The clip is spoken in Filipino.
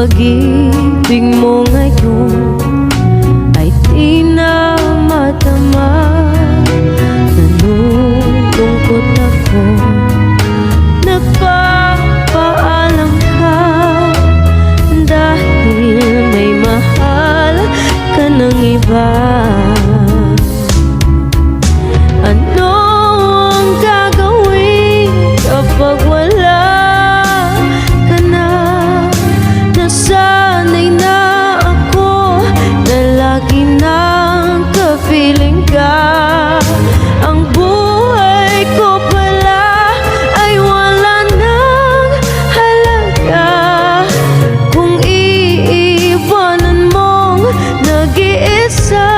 pag-ibig mo ngayon ay di na madama. Nalulungkot ako, nagpapaalam ka, dahil may mahal ka ng iba. Ano ang gagawin kapag wala ka na? Nasanay na ako na lagi nang ka-feeling ka. Ang buhay ko pala ay wala nang halaga kung iiwanan mong nag-iisa.